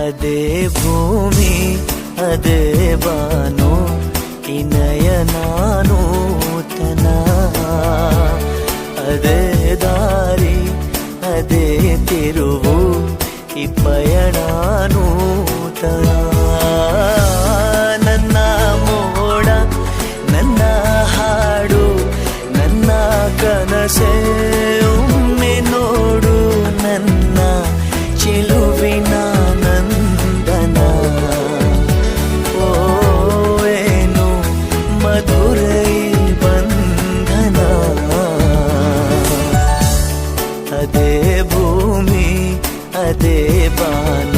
ಅದೇ ಭೂಮಿ ಅದೇ ಬಾನು ಈ ನಯನ ನೂತನ, ಅದೇ ದಾರಿ ಅದೇ ತಿರುವು ಈ ಪಯಣ ನೂತನ. ನನ್ನ ಮೋಡ ನನ್ನ ಹಾಡು ನನ್ನ ಕನಸೇ ಒಮ್ಮೆ ನೋಡು, ನನ್ನ ಚೆಲುವಿನ ನಂದನ. ಓ ಏನು ಮಧುರೈ ಬಂಧನ, ಅದೇ ಭೂಮಿ ಅದೇ ಬಾನು